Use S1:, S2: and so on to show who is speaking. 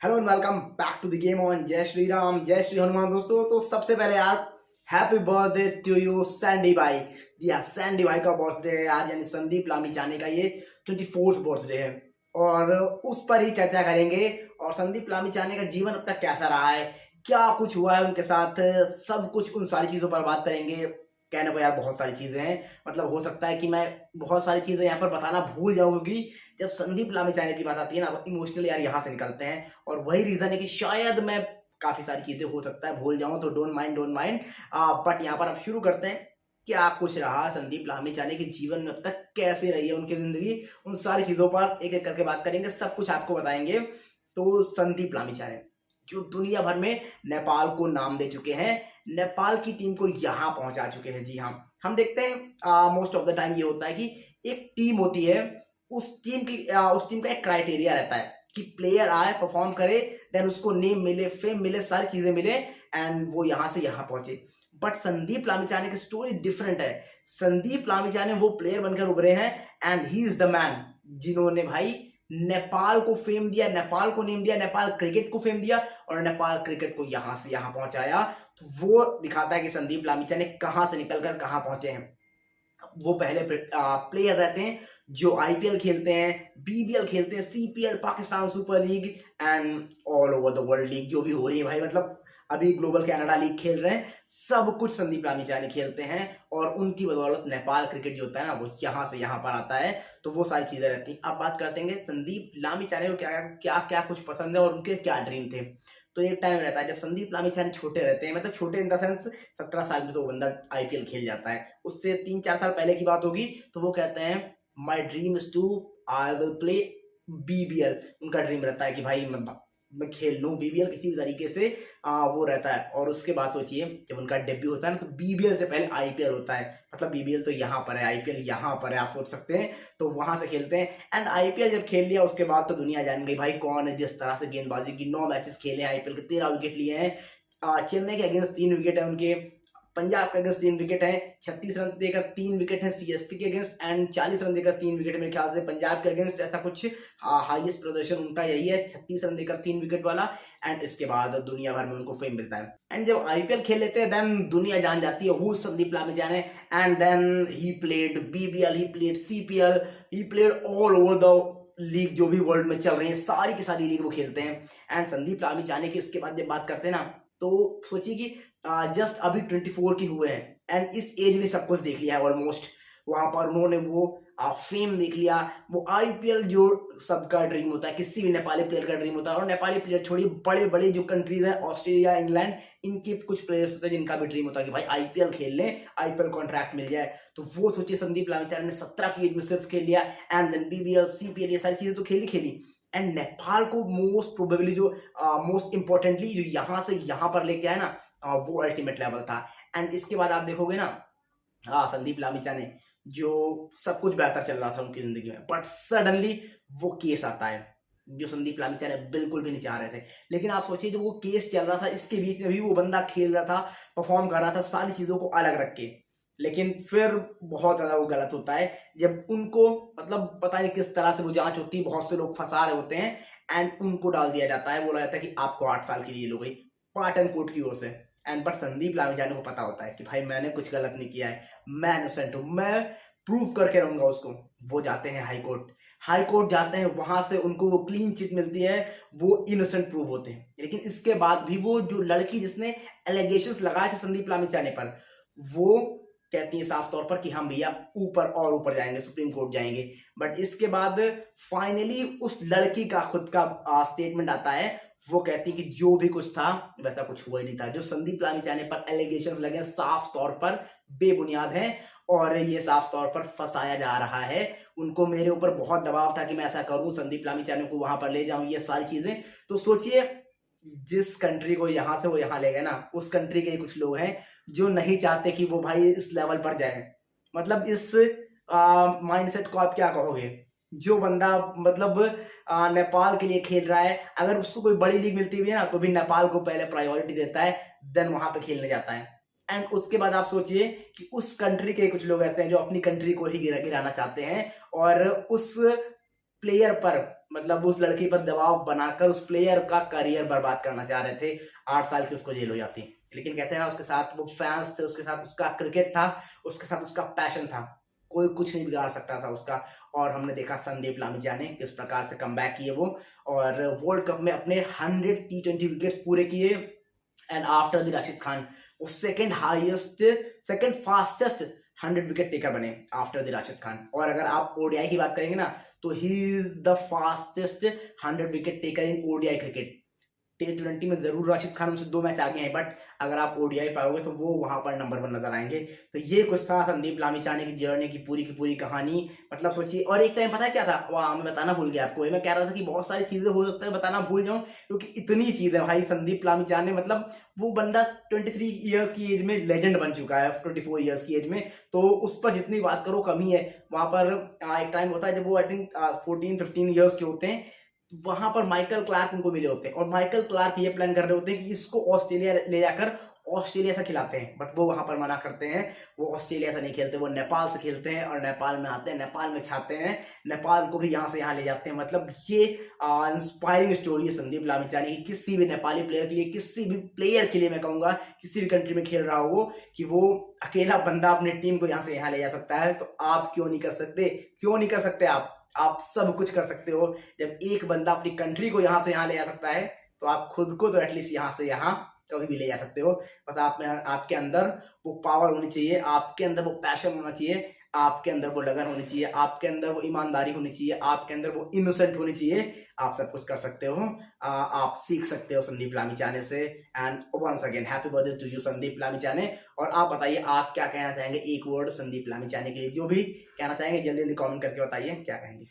S1: Hello and welcome back to the game on Jai Shri Ram जय श्री हनुमान। दोस्तों तो सबसे पहले यार happy birthday to you Sandy भाई। जी हाँ, सैंडी भाई का बर्थडे है आज, यानी संदीप लामिछाने का ये 24th बर्थडे है और उस पर ही चर्चा करेंगे। और संदीप लामिछाने का जीवन अब तक कैसा रहा है, क्या कुछ हुआ है उनके साथ, सब कुछ उन सारी चीजों पर बात करेंगे। कहने को यार बहुत सारी चीजें हैं, मतलब हो सकता है कि मैं बहुत सारी चीजें यहाँ पर बताना भूल जाऊं, क्योंकि जब संदीप लामिछाने की बात आती है ना, इमोशनली यार यहाँ से निकलते हैं। और वही रीजन है कि शायद मैं काफी सारी चीजें हो सकता है भूल जाऊं, तो डोंट माइंड। बट यहाँ पर अब शुरू करते हैं। क्या कुछ रहा संदीप लामिछाने के जीवन में अब तक, कैसे रही है उनकी जिंदगी, उन सारी चीजों पर एक एक करके बात करेंगे, सब कुछ आपको बताएंगे। तो संदीप लामिछाने जो दुनिया भर में नेपाल को नाम दे चुके हैं, नेपाल की टीम को यहाँ पहुंचा चुके हैं। जी हाँ, हम देखते हैं मोस्ट ऑफ द टाइम ये होता है कि एक टीम होती है, उस टीम का एक क्राइटेरिया रहता है कि प्लेयर आए, परफॉर्म करे, देन उसको नेम मिले, फेम मिले, सारी चीजें मिले एंड वो यहां से यहां पहुंचे। बट संदीप लामिछाने की स्टोरी डिफरेंट है। संदीप लामिछाने वो प्लेयर बनकर उभरे हैं and he is the man जिन्होंने भाई नेपाल को फेम दिया, नेपाल को नेम दिया, नेपाल क्रिकेट को फेम दिया और नेपाल क्रिकेट को यहां से यहां पहुंचाया। तो वो दिखाता है कि संदीप लामिछाने कहां से निकलकर कहां पहुंचे हैं। वो पहले प्लेयर रहते हैं जो आईपीएल खेलते हैं, बीबीएल खेलते हैं, CPL, Pakistan super league and all over the world league जो भी हो रही है भाई, मतलब अभी ग्लोबल कनाडा लीग खेल रहे हैं, सब कुछ संदीप लामिछाने खेलते हैं। और उनकी बदौलत नेपाल क्रिकेट जो होता है ना, वो यहाँ से यहाँ पर आता है। तो वो सारी चीजें रहती हैं। अब बात करते हैं संदीप लामिछाने को क्या क्या क्या कुछ पसंद है और उनके क्या ड्रीम थे। तो एक टाइम रहता है जब संदीप लामिछाने छोटे रहते हैं, मतलब छोटे इन द सेंस 17 साल में तो वो बंदा आईपीएल खेल जाता है। उससे 3-4 साल पहले की बात होगी। तो वो कहते हैं my dream is to I will play BBL. उनका ड्रीम रहता है कि भाई मैं खेल लूँ बीबीएल किसी भी तरीके से, वो रहता है। और उसके बाद सोचिए जब उनका डेब्यू होता है ना, तो बीबीएल से पहले आईपीएल होता है। मतलब बीबीएल तो यहाँ पर है, आईपीएल यहाँ पर है, आप सोच सकते हैं। तो वहां से खेलते हैं एंड आईपीएल जब खेल लिया उसके बाद तो दुनिया जान गई भाई कौन है। जिस तरह से गेंदबाजी की, 9 मैचेस खेले हैं आईपीएल के, 13 विकेट लिए हैं। चेन्नई के अगेंस्ट 3 विकेट है उनके, पंजाब के अगेंस्ट 3 विकेट है, 36 रन देकर 3 विकेट है सीएसके के अगेंस्ट एंड 40 रन देकर 3 विकेट। मेरे ख्याल से पंजाब के अगेंस्ट ऐसा कुछ हाईएस्ट प्रदर्शन उनका यही है, 36 रन देकर 3 विकेट वाला। एंड इसके बाद दुनिया भर में उनको फेम मिलता है। एंड जब आईपीएल खेल लेते हैं देन दुनिया जान जाती है who Sandeep Lamichhane. And then he played BBL, he played CPL, he played all over the league जो भी वर्ल्ड में चल रही है, सारी की सारी लीग वो खेलते हैं। एंड संदीप लामिछाने की उसके बाद जब बात करते हैं ना, तो सोचिए कि जस्ट अभी 24 की हुए हैं एंड इस एज में सब कुछ देख लिया है ऑलमोस्ट। वहां पर उन्होंने वो फेम देख लिया, वो आईपीएल जो सबका ड्रीम होता है, किसी भी नेपाली प्लेयर का ड्रीम होता है। और नेपाली प्लेयर छोड़िए, बड़े बड़े जो कंट्रीज हैं, ऑस्ट्रेलिया, इंग्लैंड, इनके कुछ प्लेयर्स होते हैं जिनका भी ड्रीम होता है कि भाई आईपीएल खेल लें, आईपीएल कॉन्ट्रैक्ट मिल जाए। तो वो सोचिए संदीप लामिछाने ने 17 की एज में सिर्फ खेल लिया एंड देन बीबीएल, सीपीएल, ये सारी चीजें तो खेली। एंड नेपाल को मोस्ट प्रोबेबली जो मोस्ट इंपॉर्टेंटली जो यहाँ से यहाँ पर लेके आए ना, वो अल्टीमेट लेवल था। एंड इसके बाद आप देखोगे ना, संदीप लामिछाने जो सब कुछ बेहतर चल रहा था उनकी जिंदगी में, बट सडनली वो केस आता है जो संदीप लामिछाने बिल्कुल भी नहीं चाह रहे थे। लेकिन आप सोचिए जब वो केस चल रहा था, इसके बीच में भी वो बंदा खेल रहा था, परफॉर्म कर रहा था, सारी चीजों को अलग रख के। लेकिन फिर बहुत ज्यादा वो गलत होता है जब उनको, मतलब पता नहीं किस तरह से वो जांच होती है, बहुत से लोग फंसा रहे होते हैं एंड उनको डाल दिया जाता है, बोला जाता है कि आपको 8 साल की जेल हो गई पाटन कोर्ट की ओर से। एंड बट संदीप लामिछाने को पता होता है कि भाई मैंने कुछ गलत नहीं किया है, मैं इनोसेंट हूं, मैं प्रूव करके रहूंगा उसको। वो जाते हैं हाई कोर्ट जाते हैं, वहां से उनको वो क्लीन चिट मिलती है, वो इनोसेंट प्रूव होते हैं। लेकिन इसके बाद भी वो जो लड़की जिसने एलिगेशंस लगाए थे संदीप लामिछाने पर, वो कहती है साफ तौर पर कि हम भैया ऊपर और ऊपर जाएंगे, सुप्रीम कोर्ट जाएंगे। बट इसके बाद फाइनली उस लड़की का खुद का स्टेटमेंट आता है, वो कहती है कि जो भी कुछ था वैसा कुछ हुआ ही नहीं था। जो संदीप लामिछाने पर एलिगेशंस लगे साफ तौर पर बेबुनियाद हैं और ये साफ तौर पर फंसाया जा रहा है। उनको मेरे ऊपर बहुत दबाव था कि मैं ऐसा करूं, संदीप लामिछाने को वहां पर ले जाऊं, ये सारी चीजें। तो सोचिए जिस कंट्री को यहां से वो यहां ले गए ना, उस कंट्री के कुछ लोग हैं जो नहीं चाहते कि वो भाई इस लेवल पर जाए। मतलब इस माइंडसेट को आप क्या कहोगे? जो बंदा मतलब नेपाल के लिए खेल रहा है, अगर उसको कोई बड़ी लीग मिलती हुई है ना, तो भी नेपाल को पहले प्रायोरिटी देता है, देन वहां पे खेलने जाता है। एंड उसके बाद आप सोचिए कि उस कंट्री के कुछ लोग ऐसे हैं जो अपनी कंट्री को ही गिराना चाहते हैं और उस प्लेयर पर, मतलब उस लड़की पर दबाव बनाकर उस प्लेयर का करियर बर्बाद करना चाह रहे थे। 8 साल की उसको जेल हो जाती, लेकिन कहते हैं ना, उसके साथ वो फैंस थे, उसके साथ उसका क्रिकेट था, उसके साथ उसका पैशन था, कोई कुछ नहीं बिगाड़ सकता था उसका। और हमने देखा संदीप लामिछिया ने किस प्रकार से कमबैक किए वो, और वर्ल्ड कप में अपने 100 T20 विकेट्स पूरे किए। And after the Rashid Khan, वो सेकंड फास्टेस्ट 100 विकेट टेकर बने आफ्टर द राशिद खान। और अगर आप ओडीआई की बात करेंगे ना, तो he is the fastest 100 wicket taker in ODI cricket. T20 में जरूर राशिद खान उनसे 2 मैच आगे हैं, बट अगर आप ओडीआई पाओगे तो वो वहां पर नंबर 1 नजर आएंगे। तो ये कुछ था संदीप लामिछिया की जर्नी की पूरी कहानी, मतलब सोचिए। और एक टाइम पता है क्या था, वहां मैं बताना भूल गया आपको, मैं कह रहा था कि बहुत सारी चीजें हो सकता है बताना भूल जाऊं, क्योंकि इतनी चीज है भाई। संदीप लामिछिया ने, मतलब वो बंदा 23 ईयर्स की एज में लेजेंड बन चुका है, 24 ईयर्स की एज में, तो उस पर जितनी बात करो कमी है। वहां पर एक टाइम होता है जब वो आई थिंक 14-15 ईयर्स के होते हैं, वहां पर माइकल क्लार्क उनको मिले होते हैं, और माइकल क्लार्क ये प्लान कर रहे होते हैं कि इसको ऑस्ट्रेलिया ले जाकर ऑस्ट्रेलिया से खिलाते हैं, बट वो वहां पर मना करते हैं। वो ऑस्ट्रेलिया से नहीं खेलते, वो नेपाल से खेलते हैं, और नेपाल में आते हैं, नेपाल में छाते हैं, नेपाल को भी यहाँ से यहाँ ले जाते हैं। मतलब ये इंस्पायरिंग स्टोरी है संदीप लामिछिया की, किसी भी नेपाली प्लेयर के लिए, किसी भी प्लेयर के लिए, मैं कहूंगा किसी भी कंट्री में खेल रहा हो, कि वो अकेला बंदा अपनी टीम को यहाँ से यहाँ ले जा सकता है। तो आप क्यों नहीं कर सकते, क्यों नहीं कर सकते आप सब कुछ कर सकते हो। जब एक बंदा अपनी कंट्री को यहाँ से यहाँ ले जा सकता है, तो आप खुद को तो एटलीस्ट यहाँ से यहाँ कभी भी ले जा सकते हो। बस आप में, आपके अंदर वो पावर होनी चाहिए, आपके अंदर वो पैशन होना चाहिए, आपके अंदर वो लगन होनी चाहिए, आपके अंदर वो ईमानदारी होनी चाहिए, आपके अंदर वो इनोसेंट होनी चाहिए। आप सब कुछ कर सकते हो, आप सीख सकते हो संदीप लामिछिया से। And once again happy birthday to you Sandeep Lamichhane. और आप बताइए आप क्या कहना चाहेंगे, एक वर्ड संदीप लामिछिया के लिए, जो भी कहना चाहेंगे जल्दी जल्दी कमेंट करके बताइए क्या कहेंगे।